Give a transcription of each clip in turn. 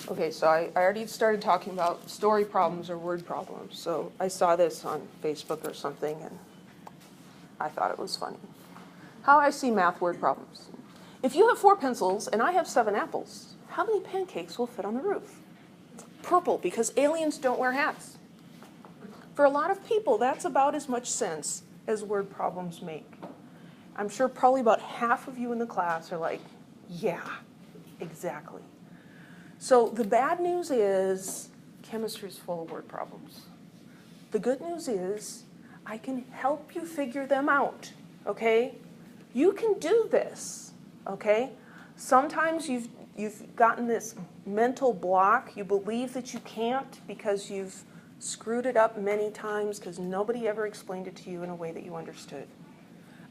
Okay, so I already started talking about story problems or word problems. So I saw this on Facebook or something, and I thought it was funny. How I see math word problems. If you have 4 pencils and I have 7 apples, how many pancakes will fit on the roof? Purple, because aliens don't wear hats. For a lot of people, that's about as much sense as word problems make. I'm sure probably about half of you in the class are like, yeah, exactly. So the bad news is chemistry is full of word problems. The good news is I can help you figure them out, okay? You can do this, okay? Sometimes you've gotten this mental block. You believe that you can't because you've screwed it up many times because nobody ever explained it to you in a way that you understood.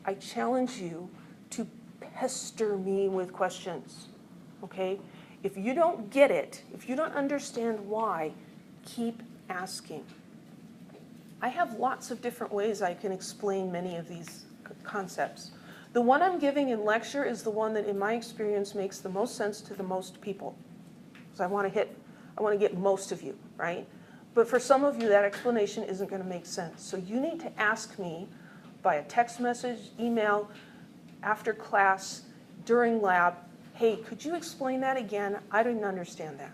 I challenge you to pester me with questions, okay? If you don't get it, if you don't understand why, keep asking. I have lots of different ways I can explain many of these concepts. The one I'm giving in lecture is the one that, in my experience, makes the most sense to the most people. So I want to get most of you, right? But for some of you, that explanation isn't going to make sense. So you need to ask me via text message, email, after class, during lab, hey, could you explain that again? I didn't understand that.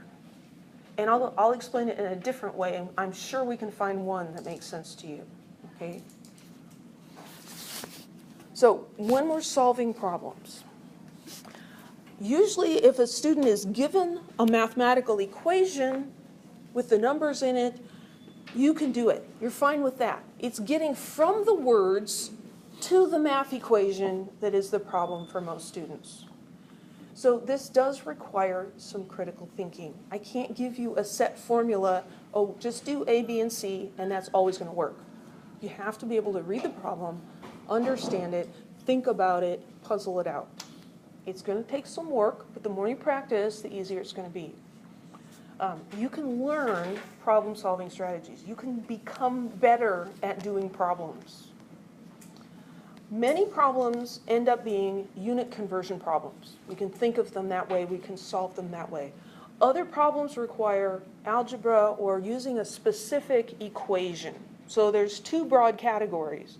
And I'll explain it in a different way, and I'm sure we can find one that makes sense to you, okay? So when we're solving problems, usually if a student is given a mathematical equation with the numbers in it, you can do it. You're fine with that. It's getting from the words to the math equation that is the problem for most students. So this does require some critical thinking. I can't give you a set formula, oh, just do A, B, and C, and that's always going to work. You have to be able to read the problem, understand it, think about it, puzzle it out. It's going to take some work, but the more you practice, the easier it's going to be. You can learn problem-solving strategies. You can become better at doing problems. Many problems end up being unit conversion problems. We can think of them that way. We can solve them that way. Other problems require algebra or using a specific equation. So there's 2 broad categories: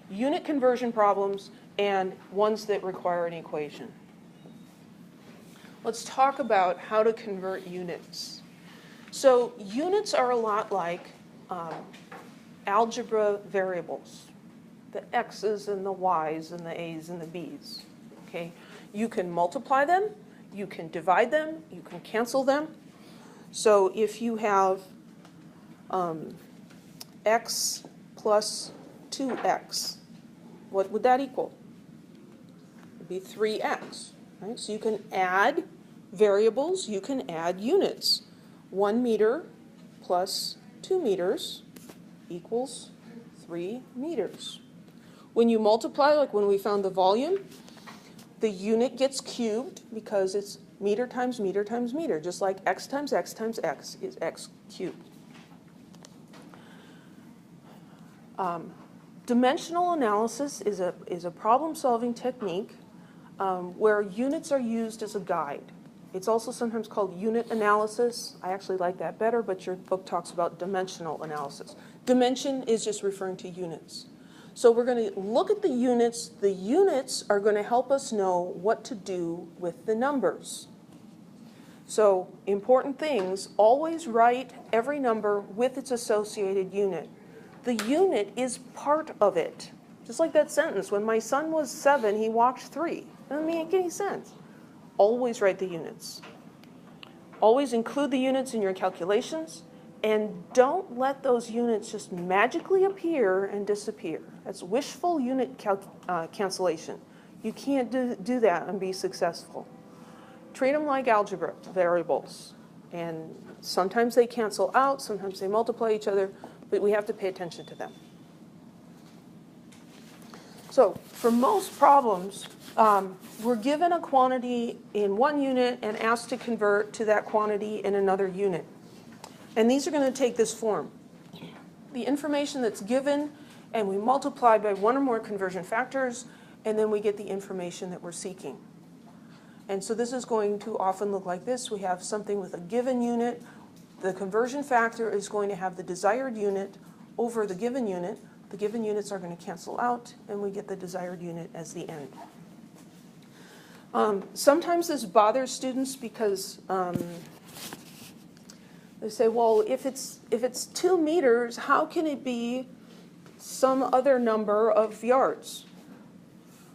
unit conversion problems and ones that require an equation. Let's talk about how to convert units. So units are a lot like algebra variables. The x's and the y's and the a's and the b's, okay? You can multiply them, you can divide them, you can cancel them. So if you have x plus 2x, what would that equal? It would be 3x, right? So you can add variables, you can add units. 1 meter plus 2 meters equals 3 meters. When you multiply, like when we found the volume, the unit gets cubed because it's meter times meter times meter, just like x times x times x is x cubed. Dimensional analysis is a problem-solving technique where units are used as a guide. It's also sometimes called unit analysis. I actually like that better, but your book talks about dimensional analysis. Dimension is just referring to units. So we're going to look at the units. The units are going to help us know what to do with the numbers. So important things, always write every number with its associated unit. The unit is part of it. Just like that sentence, when my son was 7, he walked 3. Doesn't make any sense. Always write the units. Always include the units in your calculations, and don't let those units just magically appear and disappear. That's wishful unit cancellation. You can't do that and be successful. Treat them like algebra variables. And sometimes they cancel out, sometimes they multiply each other, but we have to pay attention to them. So for most problems, we're given a quantity in one unit and asked to convert to that quantity in another unit. And these are going to take this form. The information that's given, and we multiply by one or more conversion factors, and then we get the information that we're seeking. And so this is going to often look like this. We have something with a given unit. The conversion factor is going to have the desired unit over the given unit. The given units are going to cancel out, and we get the desired unit as the end. Sometimes this bothers students because they say, well, if it's 2 meters, how can it be some other number of yards?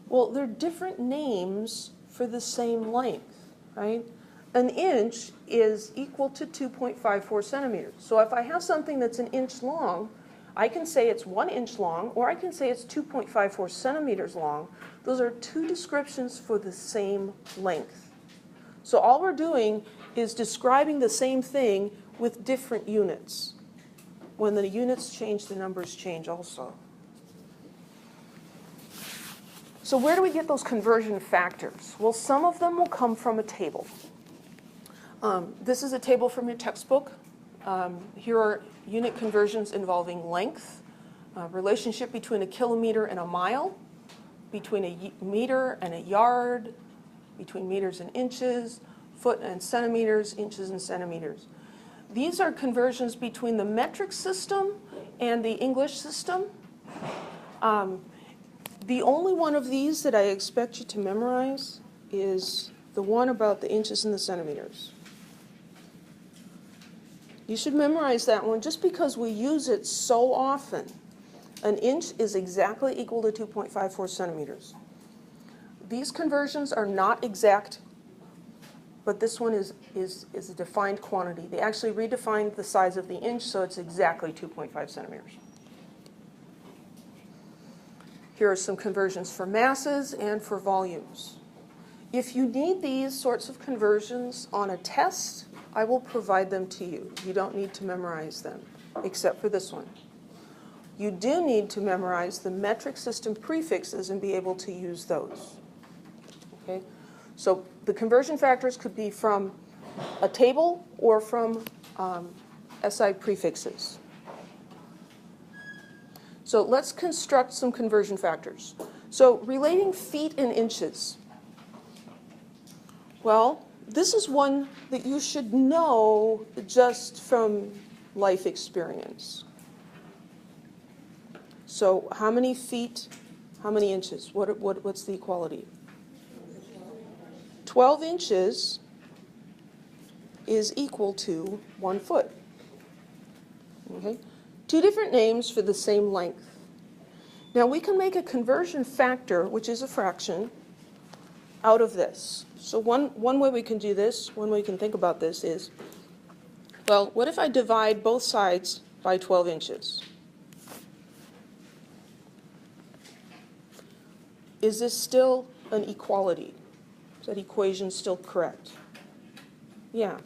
Well, they're different names for the same length, right? An inch is equal to 2.54 centimeters. So if I have something that's 1 inch long, I can say it's 1 inch long, or I can say it's 2.54 centimeters long. Those are 2 descriptions for the same length. So all we're doing is describing the same thing with different units. When the units change, the numbers change also. So where do we get those conversion factors? Well, some of them will come from a table. This is a table from your textbook. Here are unit conversions involving length, relationship between a kilometer and a mile, between a meter and a yard, between meters and inches, foot and centimeters, inches and centimeters. These are conversions between the metric system and the English system. The only one of these that I expect you to memorize is the one about the inches and the centimeters. You should memorize that one just because we use it so often. An inch is exactly equal to 2.54 centimeters. These conversions are not exact, but this one is a defined quantity. They actually redefined the size of the inch, so it's exactly 2.5 centimeters. Here are some conversions for masses and for volumes. If you need these sorts of conversions on a test, I will provide them to you. You don't need to memorize them, except for this one. You do need to memorize the metric system prefixes and be able to use those. Okay? So the conversion factors could be from a table or from SI prefixes. So let's construct some conversion factors. So relating feet and inches. Well, this is one that you should know just from life experience. So how many feet, how many inches? What's the equality? 12 inches is equal to 1 foot. Okay? 2 different names for the same length. Now we can make a conversion factor, which is a fraction, out of this. So one way we can do this, one way we can think about this is, well, what if I divide both sides by 12 inches? Is this still an equality? Is that equation still correct? Yeah.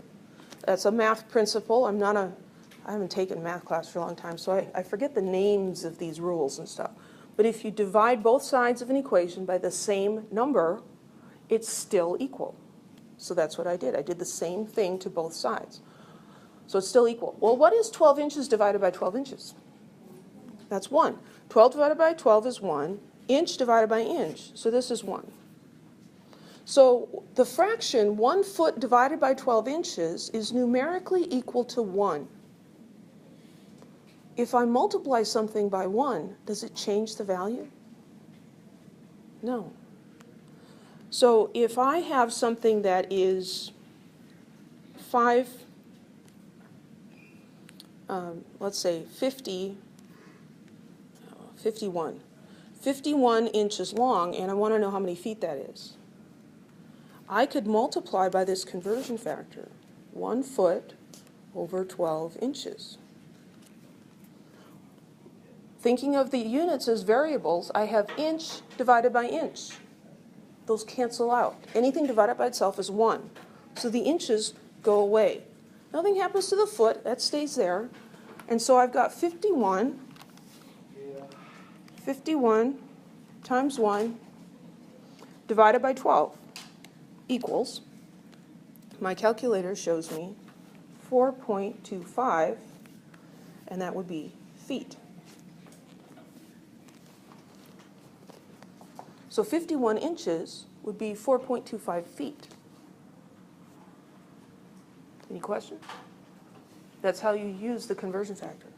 That's a math principle. I haven't taken math class for a long time, so I forget the names of these rules and stuff. But if you divide both sides of an equation by the same number, it's still equal. So that's what I did. I did the same thing to both sides. So it's still equal. Well, what is 12 inches divided by 12 inches? That's 1. 12 divided by 12 is 1. Inch divided by inch, so this is 1. So the fraction 1 foot divided by 12 inches is numerically equal to 1. If I multiply something by 1, does it change the value? No. So if I have something that is 51 inches long, and I want to know how many feet that is, I could multiply by this conversion factor, 1 foot over 12 inches. Thinking of the units as variables, I have inch divided by inch. Those cancel out. Anything divided by itself is 1. So the inches go away. Nothing happens to the foot. That stays there. And so I've got 51 times 1 divided by 12 equals, my calculator shows me 4.25, and that would be feet. So 51 inches would be 4.25 feet. Any questions? That's how you use the conversion factor.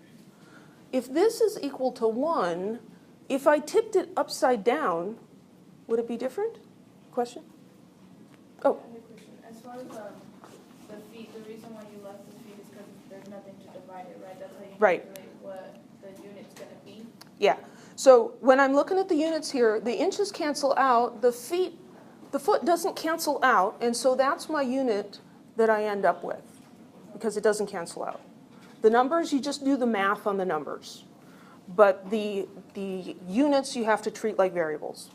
If this is equal to 1, if I tipped it upside down, would it be different? Question? Oh. I have a question. As far as the feet, the reason why you left the feet is because there's nothing to divide it, right? That's how you calculate what the unit's going to be? Yeah. So when I'm looking at the units here, the inches cancel out, the foot doesn't cancel out, and so that's my unit that I end up with, because it doesn't cancel out. The numbers, you just do the math on the numbers. But the units you have to treat like variables.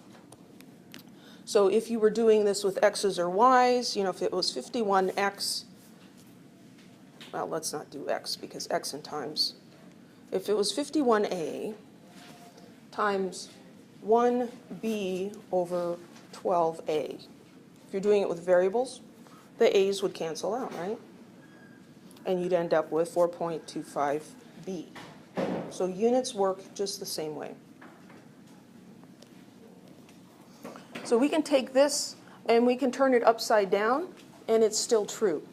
So if you were doing this with x's or y's, if it was 51x, well, let's not do x because x in times. If it was 51a times 1b over 12a, if you're doing it with variables, the a's would cancel out, right? And you'd end up with 4.25b. So units work just the same way. So we can take this and we can turn it upside down, and it's still true.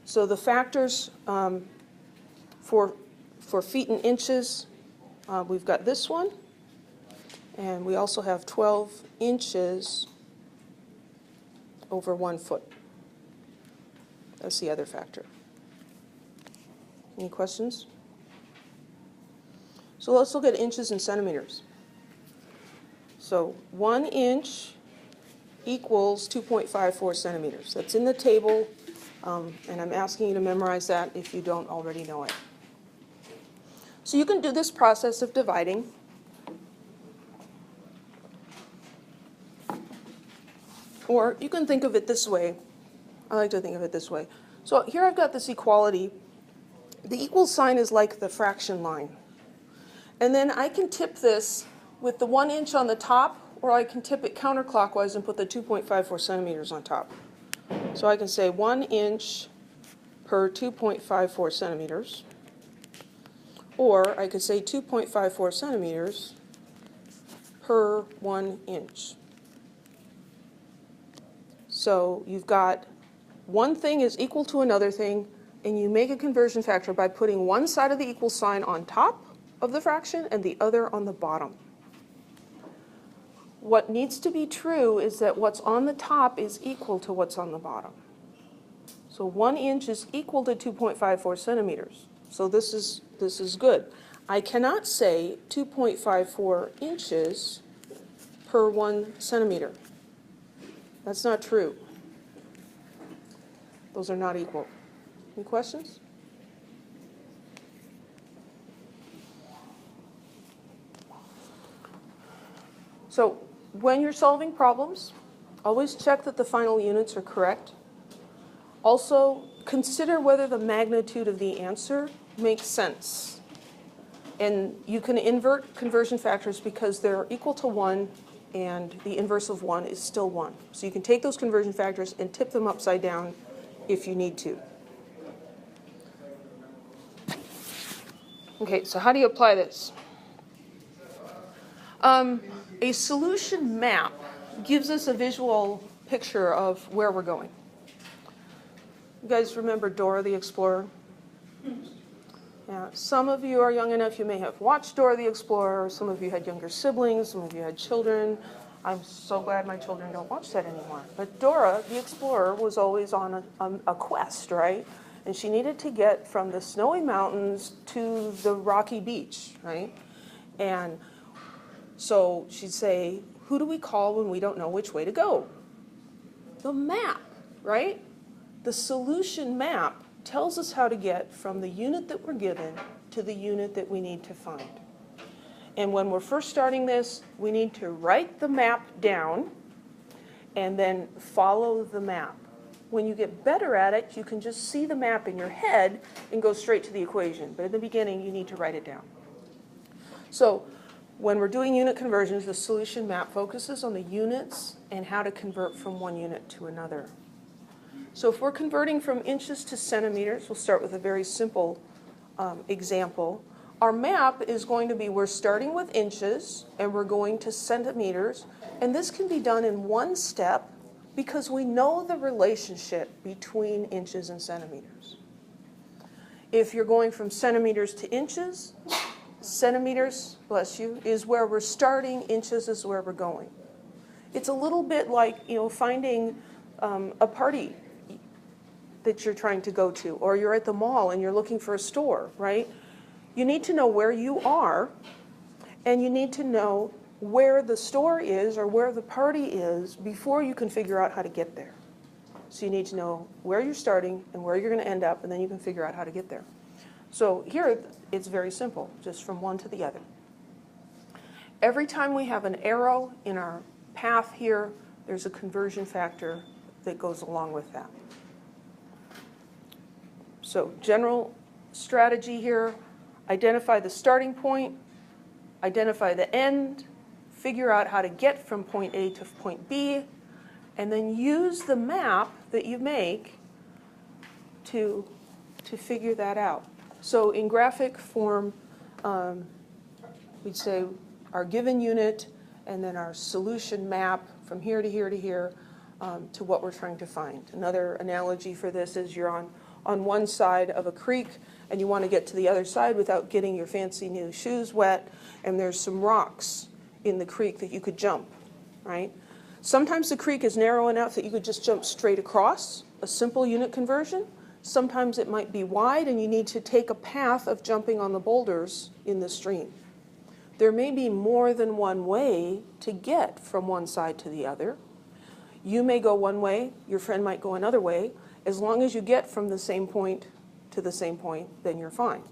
So the factors for feet and inches, we've got this one, and we also have 12 inches over 1 foot. That's the other factor. Any questions? So let's look at inches and centimeters. So 1 inch equals 2.54 centimeters. That's in the table, and I'm asking you to memorize that if you don't already know it. So you can do this process of dividing. Or you can think of it this way. I like to think of it this way. So here I've got this equality. The equal sign is like the fraction line. And then I can tip this with the 1 inch on the top, or I can tip it counterclockwise and put the 2.54 centimeters on top. So I can say 1 inch per 2.54 centimeters. Or I could say 2.54 centimeters per 1 inch. So you've got one thing is equal to another thing, and you make a conversion factor by putting one side of the equal sign on top of the fraction and the other on the bottom. What needs to be true is that what's on the top is equal to what's on the bottom. So 1 inch is equal to 2.54 centimeters. So this is good. I cannot say 2.54 inches per 1 centimeter. That's not true. Those are not equal. Any questions? So when you're solving problems, always check that the final units are correct. Also, consider whether the magnitude of the answer makes sense. And you can invert conversion factors because they're equal to 1, and the inverse of 1 is still 1. So you can take those conversion factors and tip them upside down if you need to. Okay, so how do you apply this? A solution map gives us a visual picture of where we're going. You guys remember Dora the Explorer? Yeah, some of you are young enough, you may have watched Dora the Explorer. Some of you had younger siblings, some of you had children. I'm so glad my children don't watch that anymore. But Dora the Explorer was always on a quest, right? And she needed to get from the snowy mountains to the rocky beach, right? And so she'd say, who do we call when we don't know which way to go? The map, right? The solution map tells us how to get from the unit that we're given to the unit that we need to find. And when we're first starting this, we need to write the map down and then follow the map. When you get better at it, you can just see the map in your head and go straight to the equation. But in the beginning, you need to write it down. So when we're doing unit conversions, the solution map focuses on the units and how to convert from one unit to another. So if we're converting from inches to centimeters, we'll start with a very simple example. Our map is going to be, we're starting with inches and we're going to centimeters. And this can be done in one step Because we know the relationship between inches and centimeters. If you're going from centimeters to inches, centimeters, bless you, is where we're starting, inches is where we're going. It's a little bit like, finding a party that you're trying to go to, or you're at the mall and you're looking for a store, right? You need to know where you are, and you need to know where the store is or where the party is before you can figure out how to get there. So you need to know where you're starting and where you're going to end up, and then you can figure out how to get there. So here, it's very simple, just from one to the other. Every time we have an arrow in our path here, there's a conversion factor that goes along with that. So general strategy here, identify the starting point, identify the end, figure out how to get from point A to point B, and then use the map that you make to figure that out. So in graphic form, we'd say our given unit and then our solution map from here to here to here to what we're trying to find. Another analogy for this is you're on one side of a creek and you want to get to the other side without getting your fancy new shoes wet, and there's some rocks in the creek that you could jump, right? Sometimes the creek is narrow enough that you could just jump straight across, a simple unit conversion. Sometimes it might be wide and you need to take a path of jumping on the boulders in the stream. There may be more than one way to get from one side to the other. You may go one way, your friend might go another way. As long as you get from the same point to the same point, then you're fine.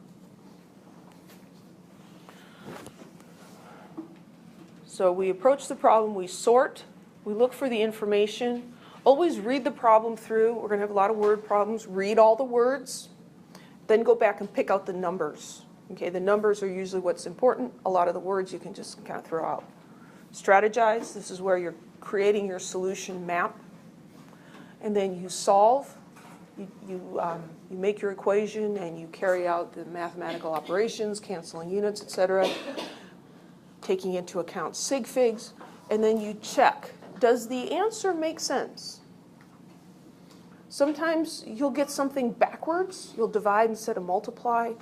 So we approach the problem, we sort, we look for the information. Always read the problem through. We're going to have a lot of word problems. Read all the words, then go back and pick out the numbers. Okay, the numbers are usually what's important. A lot of the words you can just kind of throw out. Strategize. This is where you're creating your solution map. And then you solve. You make your equation and you carry out the mathematical operations, canceling units, etc., taking into account sig figs, and then you check. Does the answer make sense? Sometimes you'll get something backwards. You'll divide instead of multiply,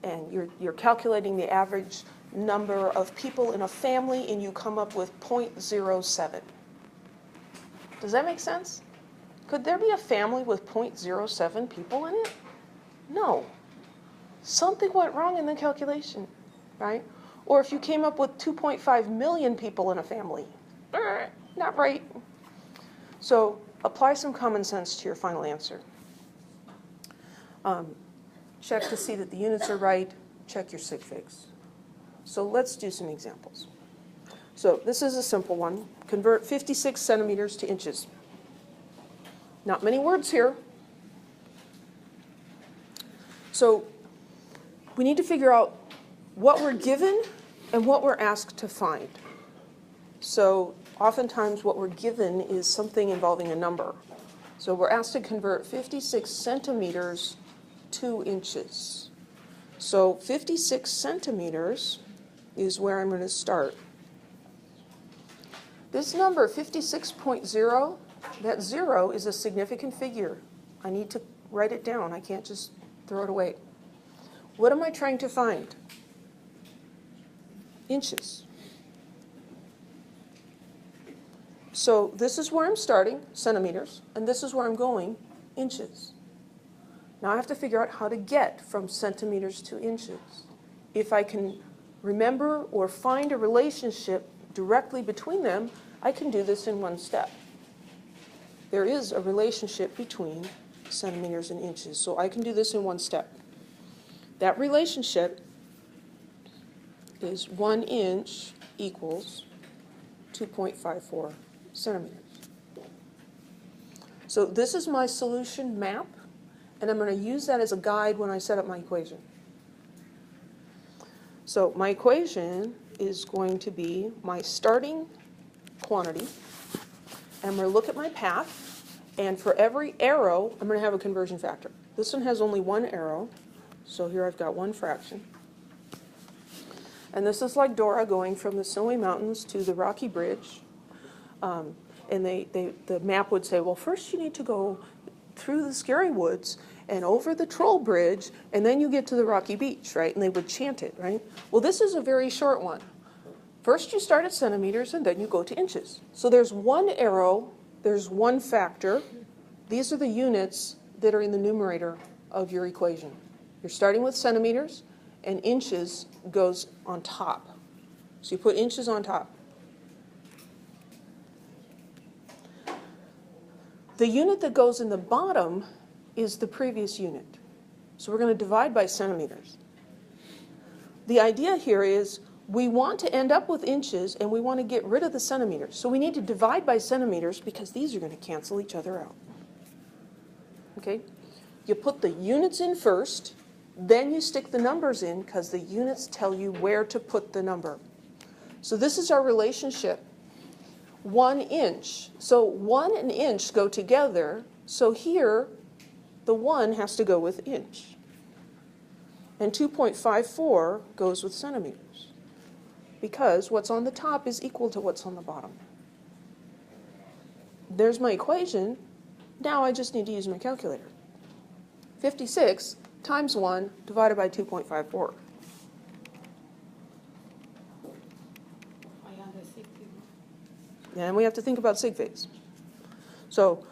and you're calculating the average number of people in a family, and you come up with 0.07. Does that make sense? Could there be a family with 0.07 people in it? No. Something went wrong in the calculation, right? Or if you came up with 2.5 million people in a family, not right. So apply some common sense to your final answer. Check to see that the units are right. Check your sig figs. So let's do some examples. So this is a simple one. Convert 56 centimeters to inches. Not many words here. So we need to figure out what we're given and what we're asked to find. So oftentimes what we're given is something involving a number. So we're asked to convert 56 centimeters to inches. So 56 centimeters is where I'm going to start. This number, 56.0, that 0 is a significant figure. I need to write it down. I can't just throw it away. What am I trying to find? Inches. So this is where I'm starting, centimeters, and this is where I'm going, inches. Now I have to figure out how to get from centimeters to inches. If I can remember or find a relationship directly between them, I can do this in one step. There is a relationship between centimeters and inches, so I can do this in one step. That relationship is 1 inch equals 2.54 centimeters. So this is my solution map, and I'm going to use that as a guide when I set up my equation. So my equation is going to be my starting quantity, and I'm going to look at my path, and for every arrow, I'm going to have a conversion factor. This one has only one arrow, so here I've got one fraction. And this is like Dora going from the Snowy Mountains to the Rocky Bridge. And the map would say, well, first you need to go through the scary woods and over the troll bridge, and then you get to the rocky beach, right? And they would chant it, right? Well, this is a very short one. First you start at centimeters, and then you go to inches. So there's one arrow, there's one factor. These are the units that are in the numerator of your equation. You're starting with centimeters, and inches goes on top. So you put inches on top. The unit that goes in the bottom is the previous unit. So we're going to divide by centimeters. The idea here is we want to end up with inches and we want to get rid of the centimeters. So we need to divide by centimeters because these are going to cancel each other out. Okay? You put the units in first, then you stick the numbers in because the units tell you where to put the number. So this is our relationship. 1 inch. So 1 and inch go together. So here, the 1 has to go with inch. And 2.54 goes with centimeters. Because what's on the top is equal to what's on the bottom. There's my equation. Now I just need to use my calculator. 56 times 1 divided by 2.54. And we have to think about sig figs. So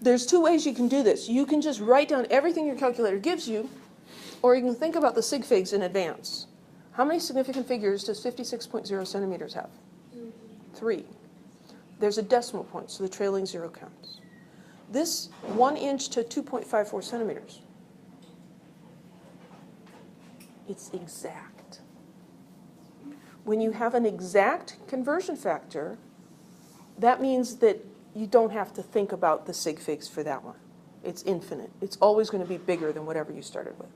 there's two ways you can do this. You can just write down everything your calculator gives you, or you can think about the sig figs in advance. How many significant figures does 56.0 centimeters have? 3. There's a decimal point, so the trailing 0 counts. This 1 inch to 2.54 centimeters. It's exact. When you have an exact conversion factor, that means that you don't have to think about the sig figs for that one. It's infinite. It's always going to be bigger than whatever you started with.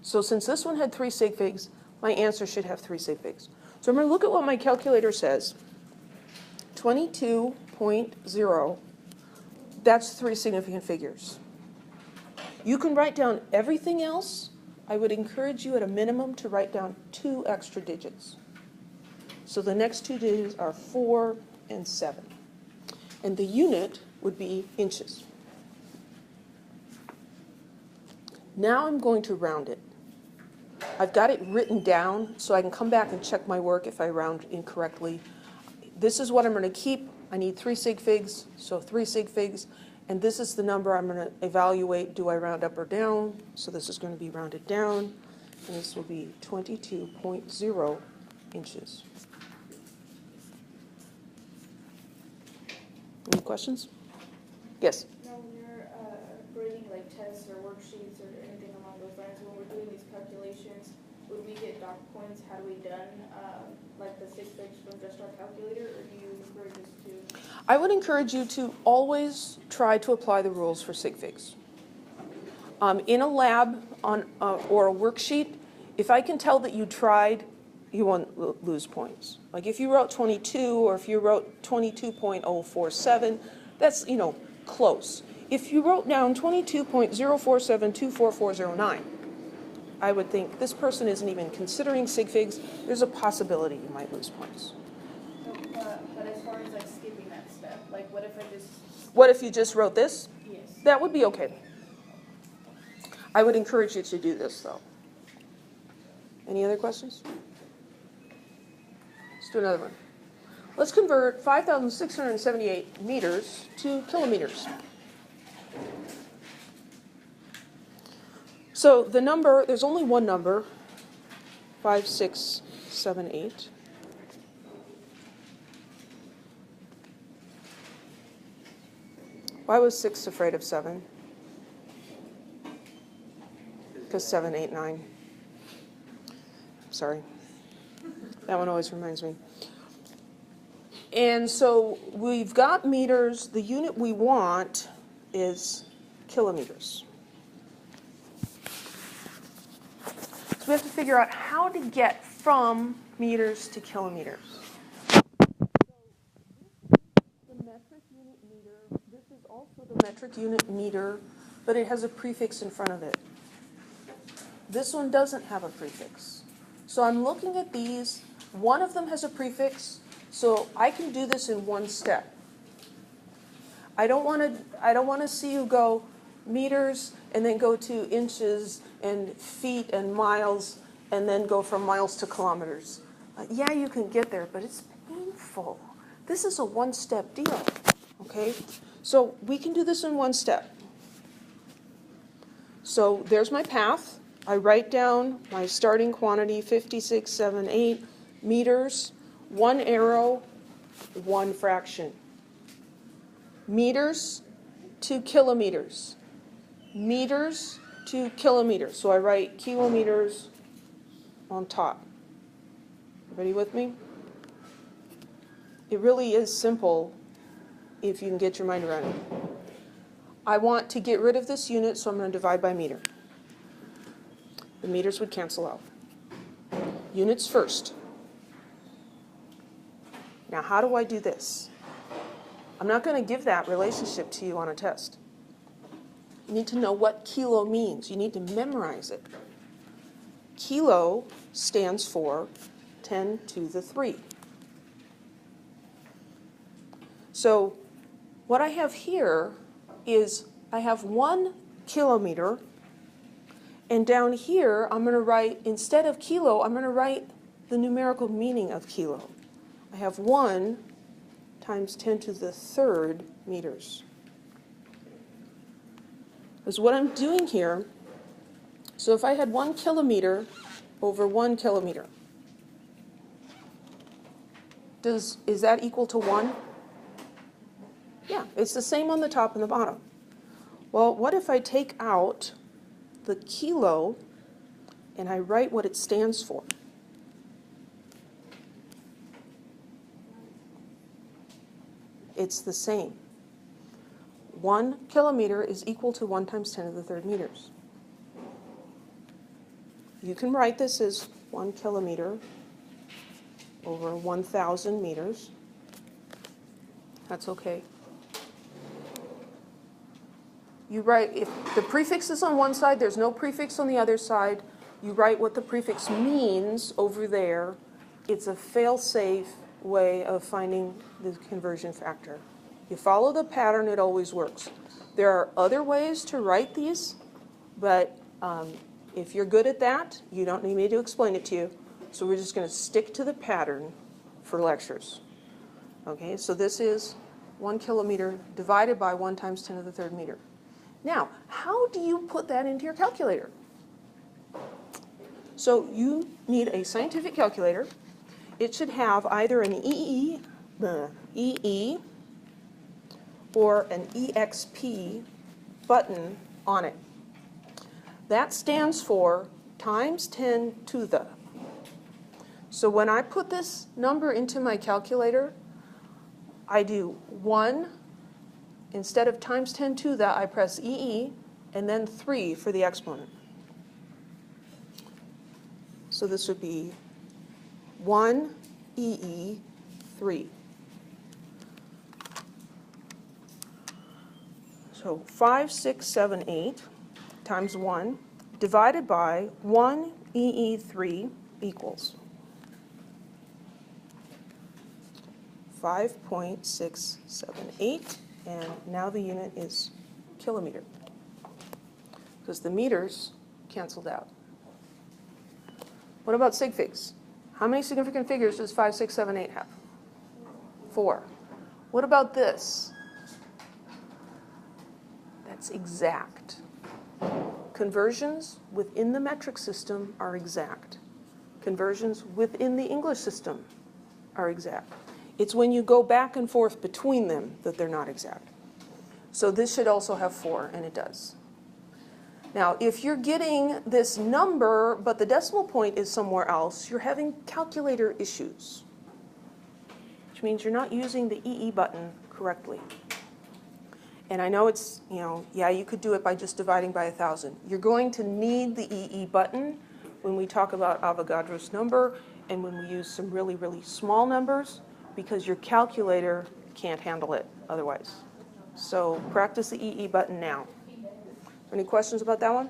So since this one had 3 sig figs, my answer should have 3 sig figs. So I'm going to look at what my calculator says. 22.0, that's 3 significant figures. You can write down everything else. I would encourage you at a minimum to write down 2 extra digits. So the next 2 digits are 4 and 7. And the unit would be inches. Now I'm going to round it. I've got it written down so I can come back and check my work if I round incorrectly. This is what I'm going to keep. I need 3 sig figs, so 3 sig figs. And this is the number I'm going to evaluate. Do I round up or down? So this is going to be rounded down. And this will be 22.0 inches. Any questions? Yes? Now, when you're grading like tests or worksheets or anything along those lines, when we're doing these calculations, would we get dot points had we done like the sig figs from just our calculator, or do you encourage us to? I would encourage you to always try to apply the rules for sig figs. In a lab or a worksheet, if I can tell that you tried, you won't lose points. Like if you wrote 22 or if you wrote 22.047, that's, close. If you wrote down 22.047244409, I would think this person isn't even considering sig figs. There's a possibility you might lose points. But as far as like skipping that step, like what if I just... What if you just wrote this? Yes. That would be okay. I would encourage you to do this though. Any other questions? Let's do another one. Let's convert 5,678 meters to kilometers. So the number, there's only one number, 5678. Why was 6 afraid of 7? Because 7, 8, 9. Sorry. That one always reminds me. And so we've got meters. The unit we want is kilometers. So we have to figure out how to get from meters to kilometers. So this is the metric unit meter. This is also the metric unit meter, but it has a prefix in front of it. This one doesn't have a prefix. So I'm looking at these. One of them has a prefix, so I can do this in one step. I don't want to see you go meters and then go to inches and feet and miles and then go from miles to kilometers. Yeah, you can get there, but it's painful. This is a one-step deal, okay? So we can do this in one step. So there's my path. I write down my starting quantity, 5678 meters, one arrow, one fraction. Meters to kilometers. Meters to kilometers. So I write kilometers on top. Everybody with me? It really is simple if you can get your mind around it. I want to get rid of this unit, so I'm going to divide by meter. The meters would cancel out. Units first. Now, how do I do this? I'm not going to give that relationship to you on a test. You need to know what kilo means. You need to memorize it. Kilo stands for 10 to the 3. So what I have here is I have 1 kilometer, and down here I'm going to write, instead of kilo, I'm going to write the numerical meaning of kilo. I have 1 times 10 to the 3rd meters. Because what I'm doing here, so if I had 1 kilometer over 1 kilometer, is that equal to 1? Yeah, it's the same on the top and the bottom. Well, what if I take out the kilo and I write what it stands for? It's the same. 1 kilometer is equal to 1 times 10 to the 3rd meters. You can write this as 1 kilometer over 1,000 meters. That's okay. You write, if the prefix is on one side, there's no prefix on the other side, you write what the prefix means over there. It's a fail-safe way of finding the conversion factor. You follow the pattern, it always works. There are other ways to write these, but if you're good at that, you don't need me to explain it to you. So we're just going to stick to the pattern for lectures. Okay, so this is 1 kilometer divided by 1 times 10 to the 3rd meter. Now, how do you put that into your calculator? So you need a scientific calculator. It should have either an EE or an EXP button on it. That stands for times 10 to the. So when I put this number into my calculator, I do 1, instead of times 10 to the, I press EE, and then 3 for the exponent. So this would be 1 EE 3. So 5, 6, 7, 8 times 1 divided by 1 EE 3 equals 5.678, and now the unit is kilometer, because the meters canceled out. What about sig figs? How many significant figures does 5, 6, 7, 8 have? 4. What about this? That's exact. Conversions within the metric system are exact. Conversions within the English system are exact. It's when you go back and forth between them that they're not exact. So this should also have 4, and it does. Now, if you're getting this number, but the decimal point is somewhere else, you're having calculator issues, which means you're not using the EE button correctly. And I know it's, yeah, you could do it by just dividing by 1,000. You're going to need the EE button when we talk about Avogadro's number and when we use some really, really small numbers, because your calculator can't handle it otherwise. So practice the EE button now. Any questions about that one?